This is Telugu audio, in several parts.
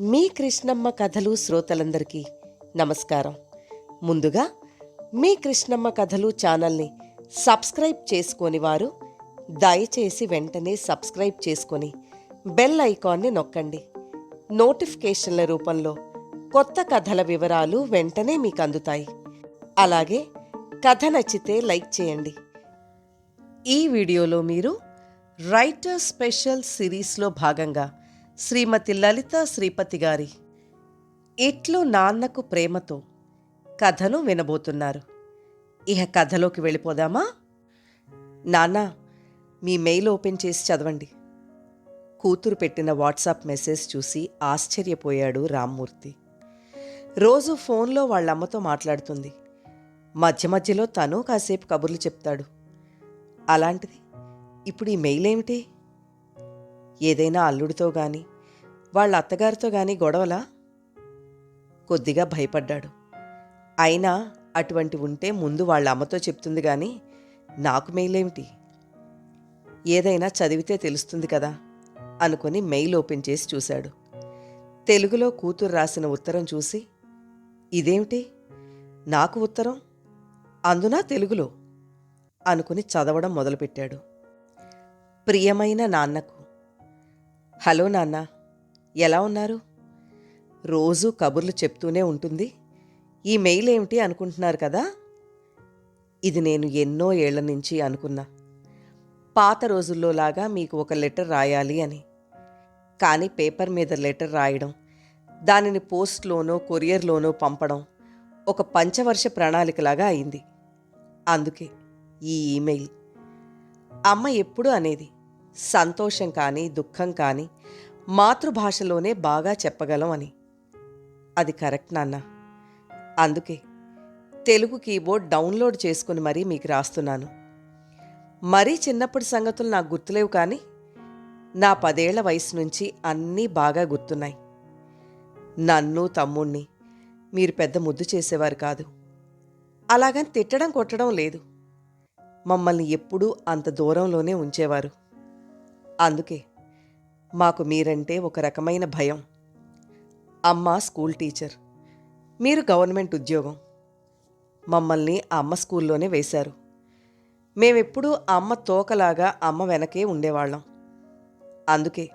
మీ కృష్ణమ్మ కథలు శ్రోతలందరికీ నమస్కారం. ముందుగా మీ కృష్ణమ్మ కథలు ఛానల్ని సబ్స్క్రైబ్ చేసుకోని వారు దయచేసి వెంటనే సబ్స్క్రైబ్ చేసుకొని బెల్ ఐకాన్ని నొక్కండి. నోటిఫికేషన్ల రూపంలో కొత్త కథల వివరాలు వెంటనే మీకు అందుతాయి. అలాగే కథ నచ్చితే లైక్ చేయండి. ఈ వీడియోలో మీరు రైటర్ స్పెషల్ సిరీస్లో భాగంగా శ్రీమతి లలిత శ్రీపతి గారి ఇట్లు నాన్నకు ప్రేమతో కథను వినబోతున్నారు. ఇహ కథలోకి వెళ్ళిపోదామా? నాన్న, మీ మెయిల్ ఓపెన్ చేసి చదవండి. కూతురు పెట్టిన వాట్సాప్ మెసేజ్ చూసి ఆశ్చర్యపోయాడు రామ్మూర్తి. రోజు ఫోన్లో వాళ్ళమ్మతో మాట్లాడుతుంది. మధ్య మధ్యలో తను కాసేపు కబుర్లు చెప్తాడు. అలాంటిది ఇప్పుడు ఈ మెయిల్ ఏమిటి? ఏదైనా అల్లుడితో గాని వాళ్ళ అత్తగారితో గాని గొడవలా? కొద్దిగా భయపడ్డాడు. అయినా అటువంటి ఉంటే ముందు వాళ్ళ అమ్మతో చెప్తుంది గాని నాకు మెయిల్ ఏమిటి? ఏదైనా చదివితే తెలుస్తుంది కదా అనుకుని మెయిల్ ఓపెన్ చేసి చూశాడు. తెలుగులో కూతురు రాసిన ఉత్తరం చూసి, ఇదేమిటి నాకు ఉత్తరం, అందునా తెలుగులో అనుకుని చదవడం మొదలుపెట్టాడు. ప్రియమైన నాన్నకు. హలో నాన్న, ఎలా ఉన్నారు? రోజూ కబుర్లు చెప్తూనే ఉంటుంది. ఈ మెయిల్ ఏమిటి అనుకుంటున్నారు కదా? ఇది నేను ఎన్నో ఏళ్ల నుంచి అనుకున్నా. పాత రోజుల్లో లాగా మీకు ఒక లెటర్ రాయాలి అని. కానీ పేపర్ మీద లెటర్ రాయడం, దానిని పోస్ట్లోనో కొరియర్లోనో పంపడం ఒక పంచవర్ష ప్రణాళికలాగా అయింది. అందుకే ఈ ఈమెయిల్. అమ్మ ఎప్పుడూ అనేది, సంతోషం కానీ దుఃఖం కానీ మాతృభాషలోనే బాగా చెప్పగలం అని. అది కరెక్ట్ నాన్న. అందుకే తెలుగు కీబోర్డ్ డౌన్లోడ్ చేసుకుని మరీ మీకు రాస్తున్నాను. మరీ చిన్నప్పటి సంగతులు నాకు గుర్తులేవు, కానీ నా 10 ఏళ్ల వయసు నుంచి అన్నీ బాగా గుర్తున్నాయి. నన్ను తమ్ముణ్ణి మీరు పెద్ద ముద్దు చేసేవారు కాదు. అలాగని తిట్టడం కొట్టడం లేదు. మమ్మల్ని ఎప్పుడూ అంత దూరంలోనే ఉంచేవారు. అందుకే మాకు మీరంటే ఒక రకమైన భయం. అమ్మ స్కూల్ టీచర్, మీరు గవర్నమెంట్ ఉద్యోగం. మమ్మల్ని అమ్మ స్కూల్లోనే వేశారు. మేమెప్పుడూ అమ్మ తోకలాగా అమ్మ వెనకే ఉండేవాళ్ళం. అందుకే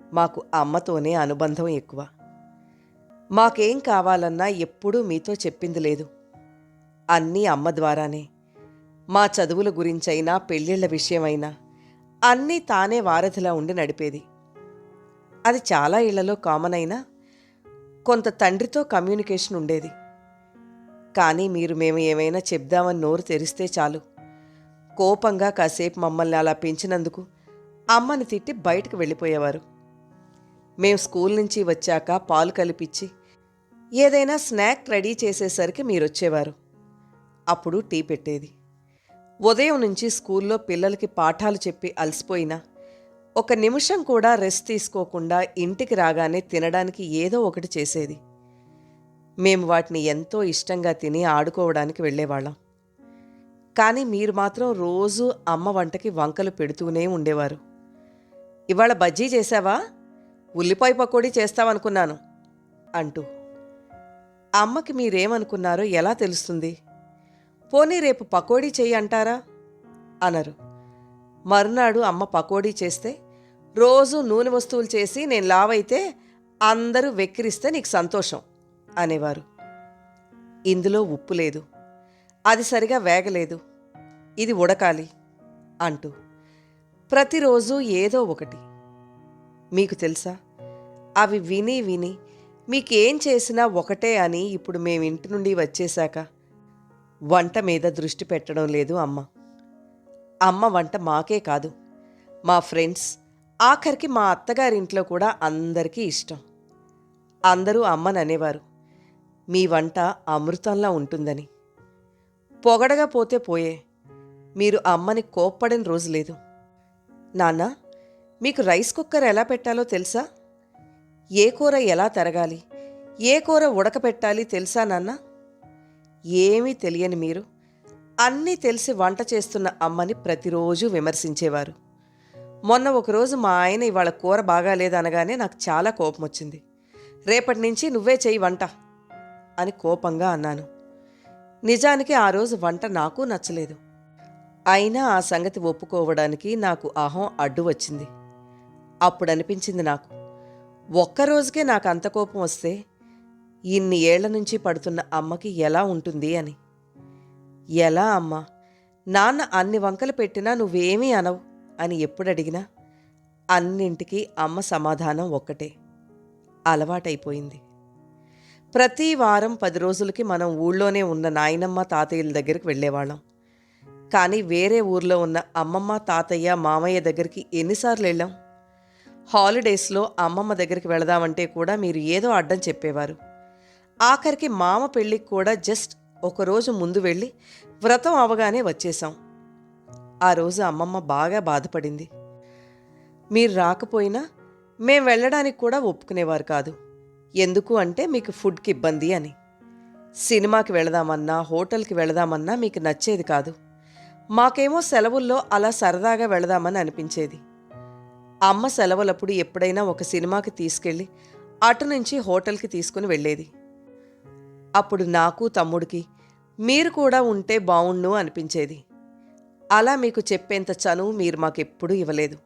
మాకు అమ్మతోనే అనుబంధం ఎక్కువ. మాకేం కావాలన్నా ఎప్పుడూ మీతో చెప్పింది లేదు. అన్నీ అమ్మ ద్వారానే. మా చదువుల గురించైనా పెళ్ళిళ్ళ విషయమైనా అన్నీ తానే వారధిలా ఉండి నడిపేది. అది చాలా ఇళ్లలో కామన్ అయినా కొంత తండ్రితో కమ్యూనికేషన్ ఉండేది. కానీ మీరు మేము ఏమైనా చెప్దామని నోరు తెరిస్తే చాలు, కోపంగా కాసేపు మమ్మల్ని అలా పెంచినందుకు అమ్మని తిట్టి బయటకు వెళ్ళిపోయేవారు. మేము స్కూల్ నుంచి వచ్చాక పాలు కలిపిచ్చి ఏదైనా స్నాక్ రెడీ చేసేసరికి మీరొచ్చేవారు. అప్పుడు టీ పెట్టేది. ఉదయం నుంచి స్కూల్లో పిల్లలకి పాఠాలు చెప్పి అలసిపోయినా ఒక నిమిషం కూడా రెస్ట్ తీసుకోకుండా ఇంటికి రాగానే తినడానికి ఏదో ఒకటి చేసేది. మేము వాటిని ఎంతో ఇష్టంగా తిని ఆడుకోవడానికి వెళ్ళేవాళ్ళం. కానీ మీరు మాత్రం రోజూ అమ్మ వంటకి వంకలు పెడుతూనే ఉండేవారు. ఇవాళ బజ్జీ చేశావా? ఉల్లిపాయ పకోడీ చేస్తావనుకున్నాను అంటూ. అమ్మకి మీరేమనుకున్నారో ఎలా తెలుస్తుంది? పోనీ రేపు పకోడీ చెయ్యి అంటారా అనరు. మరునాడు అమ్మ పకోడీ చేస్తే రోజు నూనె వస్తువులు చేసి నేను లావైతే అందరూ వెక్కిరిస్తే నీకు సంతోషం అనేవారు. ఇందులో ఉప్పు లేదు, అది సరిగా వేగలేదు, ఇది ఉడకాలి అంటూ ప్రతిరోజు ఏదో ఒకటి. మీకు తెలుసా, అవి విని విని మీకేం చేసినా ఒకటే అని ఇప్పుడు మేము ఇంటి నుండి వచ్చేశాక వంట మీద దృష్టి పెట్టడం లేదు అమ్మ. అమ్మ వంట మాకే కాదు, మా ఫ్రెండ్స్, ఆఖరికి మా అత్తగారింట్లో కూడా అందరికీ ఇష్టం. అందరూ అమ్మని అనేవారు, మీ వంట అమృతంలా ఉంటుందని. పొగడగా పోతే పోయే, మీరు అమ్మని కోప్పడిన రోజు లేదు. నాన్న, మీకు రైస్ కుక్కర్ ఎలా పెట్టాలో తెలుసా? ఏ కూర ఎలా తరగాలి, ఏ కూర ఉడకపెట్టాలి తెలుసా నాన్న? ఏమీ తెలియని మీరు అన్నీ తెలిసి వంట చేస్తున్న అమ్మని ప్రతిరోజు విమర్శించేవారు. మొన్న ఒకరోజు మా ఆయన ఇవాళ కూర బాగాలేదనగానే నాకు చాలా కోపం వచ్చింది. రేపటి నుంచి నువ్వే చెయ్యి వంట అని కోపంగా అన్నాను. నిజానికి ఆ రోజు వంట నాకు నచ్చలేదు. అయినా ఆ సంగతి ఒప్పుకోవడానికి నాకు అహం అడ్డు వచ్చింది. అప్పుడనిపించింది నాకు, ఒక్కరోజుకే నాకు అంత కోపం వస్తే ఇన్ని ఏళ్ల నుంచి పడుతున్న అమ్మకి ఎలా ఉంటుంది అని. ఎలా అమ్మా, నాన్న అన్ని వంకలు పెట్టినా నువ్వేమీ అనవు అని ఎప్పుడడిగినా అన్నింటికీ అమ్మ సమాధానం ఒక్కటే, అలవాటైపోయింది. ప్రతి వారం 10 రోజులకి మనం ఊళ్ళోనే ఉన్న నాయనమ్మ తాతయ్యల దగ్గరికి వెళ్ళేవాళ్ళం. కానీ వేరే ఊర్లో ఉన్న అమ్మమ్మ తాతయ్య మామయ్య దగ్గరికి ఎన్నిసార్లు వెళ్ళాం? హాలిడేస్లో అమ్మమ్మ దగ్గరికి వెళదామంటే కూడా మీరు ఏదో అడ్డం చెప్పేవారు. ఆఖరికి మామ పెళ్ళికి కూడా జస్ట్ ఒకరోజు ముందు వెళ్ళి వ్రతం అవగానే వచ్చేశాం. ఆ రోజు అమ్మమ్మ బాగా బాధపడింది. మీరు రాకపోయినా మేం వెళ్ళడానికి కూడా ఒప్పుకునేవారు కాదు. ఎందుకు అంటే మీకు ఫుడ్కి ఇబ్బంది అని. సినిమాకి వెళదామన్నా హోటల్కి వెళదామన్నా మీకు నచ్చేది కాదు. మాకేమో సెలవుల్లో అలా సరదాగా వెళదామని అనిపించేది. అమ్మ సెలవులప్పుడు ఎప్పుడైనా ఒక సినిమాకి తీసుకెళ్ళి అటు నుంచి హోటల్కి తీసుకుని వెళ్ళేది. అప్పుడు నాకు తమ్ముడికి మీరు కూడా ఉంటే బావుణ్ణు అనిపించేది. అలా మీకు చెప్పేంత చనువు మీరు మాకెప్పుడూ ఇవ్వలేదు.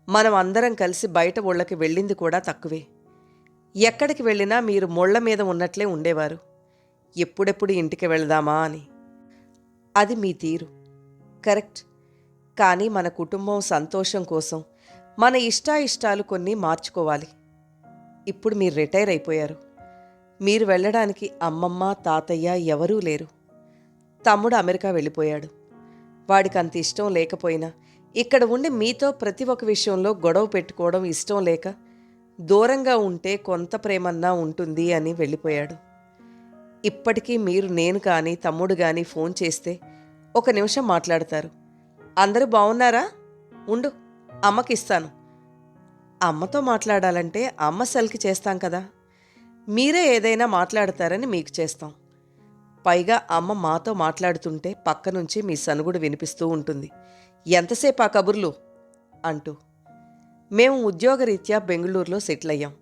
మనం అందరం కలిసి బయట ఊళ్ళకి వెళ్ళింది కూడా తక్కువే. ఎక్కడికి వెళ్ళినా మీరు ముళ్ల మీద ఉన్నట్లే ఉండేవారు, ఎప్పుడెప్పుడు ఇంటికి వెళదామా అని. అది మీ తీరు, కరెక్ట్. కానీ మన కుటుంబం సంతోషం కోసం మన ఇష్టాయిష్టాలు కొన్ని మార్చుకోవాలి. ఇప్పుడు మీరు రిటైర్ అయిపోయారు. మీరు వెళ్ళడానికి అమ్మమ్మ తాతయ్య ఎవరూ లేరు. తమ్ముడు అమెరికా వెళ్ళిపోయాడు. వాడికి అంత ఇష్టం లేకపోయినా ఇక్కడ ఉండి మీతో ప్రతి ఒక్క విషయంలో గొడవ పెట్టుకోవడం ఇష్టం లేక దూరంగా ఉంటే కొంత ప్రేమన్నా ఉంటుంది అని వెళ్ళిపోయాడు. ఇప్పటికీ మీరు నేను కానీ తమ్ముడు కానీ ఫోన్ చేస్తే 1 నిమిషం మాట్లాడతారు. అందరూ బాగున్నారా? ఉండు, అమ్మకిస్తాను. అమ్మతో మాట్లాడాలంటే అమ్మ సెల్కి చేస్తాం కదా. మీరే ఏదైనా మాట్లాడతారని మీకు చేస్తాం. పైగా అమ్మ మాతో మాట్లాడుతుంటే పక్క నుంచి మీ సనుగుడు వినిపిస్తూ ఉంటుంది, ఎంతసేపు ఆ కబుర్లు అంటూ. మేము ఉద్యోగరీత్యా బెంగళూరులో సెటిల్ అయ్యాం.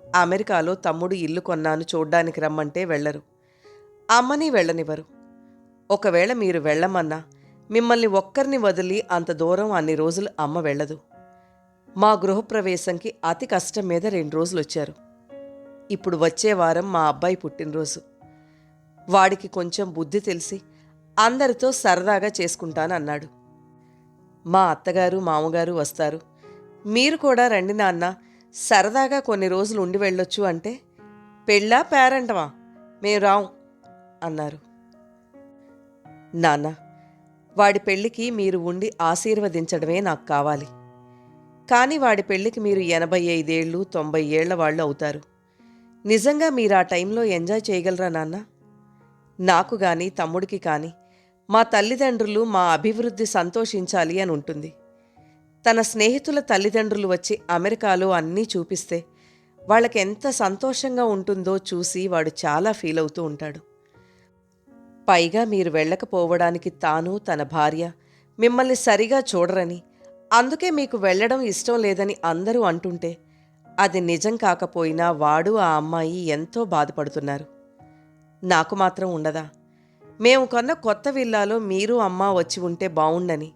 అమెరికాలో తమ్ముడు ఇల్లు కొన్నాను చూడ్డానికి రమ్మంటే వెళ్ళరు, అమ్మని వెళ్ళనివ్వరు. ఒకవేళ మీరు వెళ్ళమన్నా మిమ్మల్ని ఒక్కరిని వదిలి అంత దూరం అన్ని రోజులు అమ్మ వెళ్ళదు. మా గృహప్రవేశంకి అతి కష్టం మీద 2 రోజులు వచ్చారు. ఇప్పుడు వచ్చే వారం మా అబ్బాయి పుట్టినరోజు. వాడికి కొంచెం బుద్ధి తెలిసి అందరితో సరదాగా చేసుకుంటానన్నాడు. మా అత్తగారు మామగారు వస్తారు, మీరు కూడా రండి నాన్న, సరదాగా కొన్ని రోజులు ఉండి వెళ్ళొచ్చు అంటే, పెళ్ళా పేరంటవా, మేం రాం అన్నారు. నాన్న, వాడి పెళ్ళికి మీరు ఉండి ఆశీర్వదించడమే నాకు కావాలి. కానీ వాడి పెళ్ళికి మీరు 85 ఏళ్ళు 90 ఏళ్ల వాళ్ళు అవుతారు. నిజంగా మీరు ఆ టైంలో ఎంజాయ్ చేయగలరా నాన్న? నాకు కానీ తమ్ముడికి కానీ మా తల్లిదండ్రులు మా అభివృద్ధి సంతోషించాలి అని ఉంటుంది. తన స్నేహితుల తల్లిదండ్రులు వచ్చి అమెరికాలో అన్నీ చూపిస్తే వాళ్ళకి ఎంత సంతోషంగా ఉంటుందో చూసి వాడు చాలా ఫీల్ అవుతూ ఉంటాడు. పైగా మీరు వెళ్ళకపోవడానికి తాను తన భార్య మిమ్మల్ని సరిగా చూడరని, అందుకే మీకు వెళ్ళడం ఇష్టం లేదని అందరూ అంటుంటే అది నిజం కాకపోయినా వాడు ఆ అమ్మాయి ఎంతో బాధపడుతున్నారు. నాకు మాత్రం ఉండదా? మేము కొన్న కొత్త విల్లాలో మీరు అమ్మ వచ్చి ఉంటే బావుండని.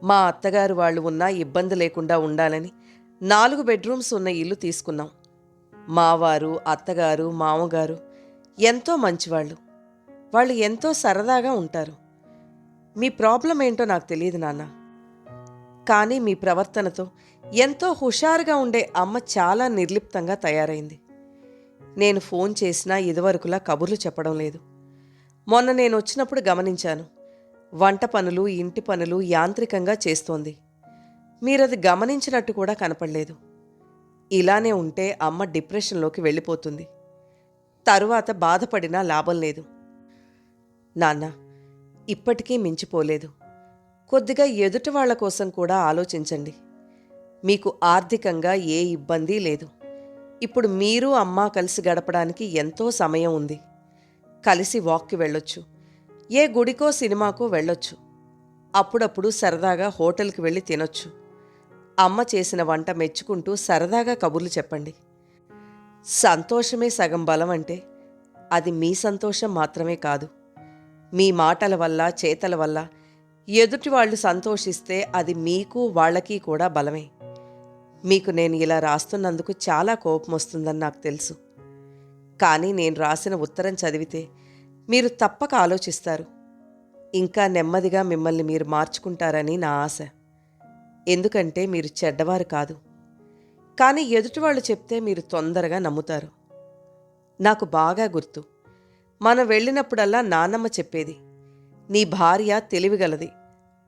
మా అత్తగారు వాళ్ళు ఉన్నా ఇబ్బంది లేకుండా ఉండాలని 4 బెడ్రూమ్స్ ఉన్న ఇల్లు తీసుకున్నాం. మావారు అత్తగారు మామగారు ఎంతో మంచివాళ్ళు. వాళ్ళు ఎంతో సరదాగా ఉంటారు. మీ ప్రాబ్లం ఏంటో నాకు తెలియదు నాన్న. కానీ మీ ప్రవర్తనతో ఎంతో హుషారుగా ఉండే అమ్మ చాలా నిర్లిప్తంగా తయారైంది. నేను ఫోన్ చేసినా ఇదివరకులా కబుర్లు చెప్పడం లేదు. మొన్న నేను వచ్చినప్పుడు గమనించాను, వంట పనులు ఇంటి పనులు యాంత్రికంగా చేస్తోంది. మీరది గమనించినట్టు కూడా కనపడలేదు. ఇలానే ఉంటే అమ్మ డిప్రెషన్లోకి వెళ్ళిపోతుంది. తరువాత బాధపడినా లాభం లేదు. నాన్న, ఇప్పటికీ మించిపోలేదు. కొద్దిగా ఎదుటి వాళ్ల కోసం కూడా ఆలోచించండి. మీకు ఆర్థికంగా ఏ ఇబ్బంది లేదు. ఇప్పుడు మీరు అమ్మ కలిసి గడపడానికి ఎంతో సమయం ఉంది. కలిసి వాక్కి వెళ్ళొచ్చు, ఏ గుడికో సినిమాకో వెళ్ళొచ్చు. అప్పుడప్పుడు సరదాగా హోటల్కి వెళ్ళి తినొచ్చు. అమ్మ చేసిన వంట మెచ్చుకుంటూ సరదాగా కబుర్లు చెప్పండి. సంతోషమే సగం బలం అంటే అది మీ సంతోషం మాత్రమే కాదు, మీ మాటల వల్ల చేతల వల్ల ఎదుటి వాళ్ళు సంతోషిస్తే అది మీకు వాళ్ళకి కూడా బలమే. మీకు నేను ఇలా రాస్తున్నందుకు చాలా కోపం వస్తుందని నాకు తెలుసు. కానీ నేను రాసిన ఉత్తరం చదివితే మీరు తప్పక ఆలోచిస్తారు. ఇంకా నెమ్మదిగా మిమ్మల్ని మీరు మార్చుకుంటారని నా ఆశ. ఎందుకంటే మీరు చెడ్డవారు కాదు, కానీ ఎదుటివాళ్ళు చెప్తే మీరు తొందరగా నమ్ముతారు. నాకు బాగా గుర్తు, మనం వెళ్ళినప్పుడల్లా నాన్నమ్మ చెప్పేది, నీ భార్య తెలివిగలది,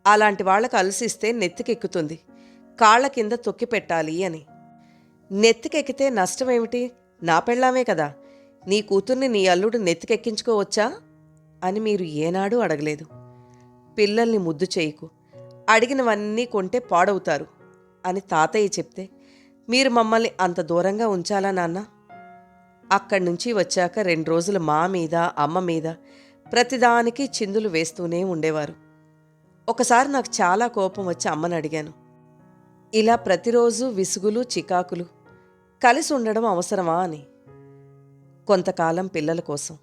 అలాంటి వాళ్ళకు అలసిస్తే నెత్తికెక్కుతుంది, కాళ్ల కింద తొక్కి పెట్టాలి అని. నెత్తికెక్కితే నష్టమేమిటి? నా పెళ్ళామే కదా, నీ కూతుర్ని నీ అల్లుడు నెత్తికెక్కించుకోవచ్చా అని మీరు ఏనాడూ అడగలేదు. పిల్లల్ని ముద్దు చేయకు, అడిగినవన్నీ కొంటే పాడవుతారు అని తాతయ్య చెప్తే మీరు మమ్మల్ని అంత దూరంగా ఉంచాలా నాన్న? అక్కడి నుంచి వచ్చాక 2 రోజులు మా మీద అమ్మ మీద ప్రతిదానికి చిందులు వేస్తూనే ఉండేవారు. ఒకసారి నాకు చాలా కోపం వచ్చి అమ్మని అడిగాను, ఇలా ప్రతిరోజు విసుగులు చికాకులు కలిసి ఉండడం అవసరమా అని. కొంతకాలం పిల్లల కోసం,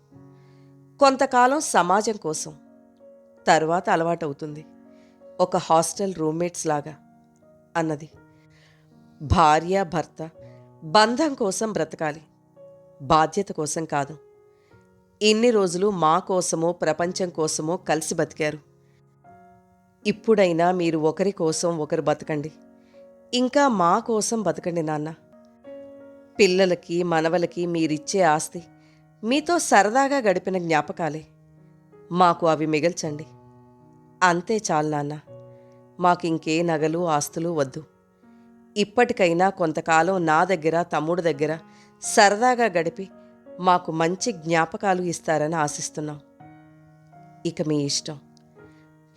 కొంతకాలం సమాజం కోసం, తరువాత అలవాటవుతుంది, ఒక హాస్టల్ రూమ్మేట్స్ లాగా అన్నది. భార్య భర్త బంధం కోసం బ్రతకాలి, బాధ్యత కోసం కాదు. ఇన్ని రోజులు మా కోసమో ప్రపంచం కోసమో కలిసి బతికారు. ఇప్పుడైనా మీరు ఒకరి కోసం ఒకరు బతకండి, ఇంకా మా కోసం బతకండి నాన్న. పిల్లలకి మనవలకి మీరిచ్చే ఆస్తి మీతో సరదాగా గడిపిన జ్ఞాపకాలే, మాకు అవి మిగల్చండి. అంతే చాలు నాన్న, మాకింకే నగలు ఆస్తులు వద్దు. ఇప్పటికైనా కొంతకాలం నా దగ్గర తమ్ముడు దగ్గర సరదాగా గడిపి మాకు మంచి జ్ఞాపకాలు ఇస్తారని ఆశిస్తున్నాం. ఇక మీ ఇష్టం.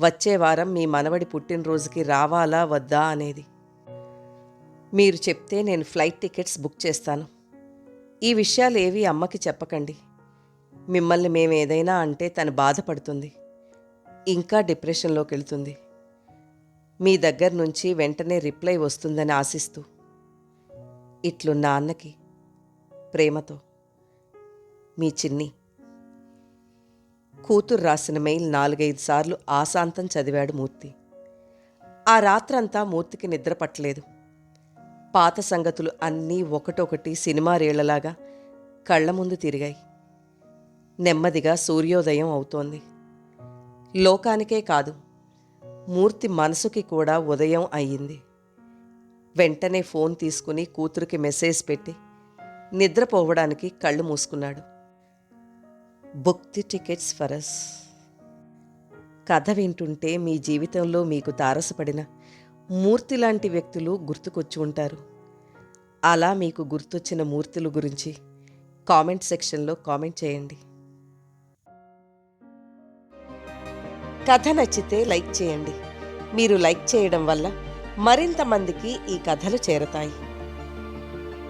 వచ్చే వారం మీ మనవడి పుట్టినరోజుకి రావాలా వద్దా అనేది. మీరు చెప్తే నేను ఫ్లైట్ టికెట్స్ బుక్ చేస్తాను. ఈ విషయాలు ఏవి అమ్మకి చెప్పకండి. మిమ్మల్ని మేమేదైనా అంటే తను బాధపడుతుంది, ఇంకా డిప్రెషన్లోకి వెళ్తుంది. మీ దగ్గర నుంచి వెంటనే రిప్లై వస్తుందని ఆశిస్తూ, ఇట్లు నాన్నకి ప్రేమతో మీ చిన్ని. కూతురు రాసిన మెయిల్ 4-5 సార్లు ఆశాంతం చదివాడు మూర్తి. ఆ రాత్రంతా మూర్తికి నిద్ర పట్టలేదు. పాత సంగతులు అన్నీ ఒకటొకటి సినిమా రేళ్లలాగా కళ్ల ముందు తిరిగాయి. నెమ్మదిగా సూర్యోదయం అవుతోంది. లోకానికే కాదు, మూర్తి మనసుకి కూడా ఉదయం అయ్యింది. వెంటనే ఫోన్ తీసుకుని కూతురికి మెసేజ్ పెట్టి నిద్రపోవడానికి కళ్ళు మూసుకున్నాడు. Book the tickets for us. కథ వింటుంటే మీ జీవితంలో మీకు తారసపడిన మూర్తి లాంటి వ్యక్తులు గుర్తుకొచ్చి ఉంటారు. అలా మీకు గుర్తొచ్చిన మూర్తుల గురించి కామెంట్ సెక్షన్లో కామెంట్ చేయండి. కథ నచ్చితే లైక్ చేయండి. మీరు లైక్ చేయడం వల్ల మరింత మందికి ఈ కథలు చేరతాయి.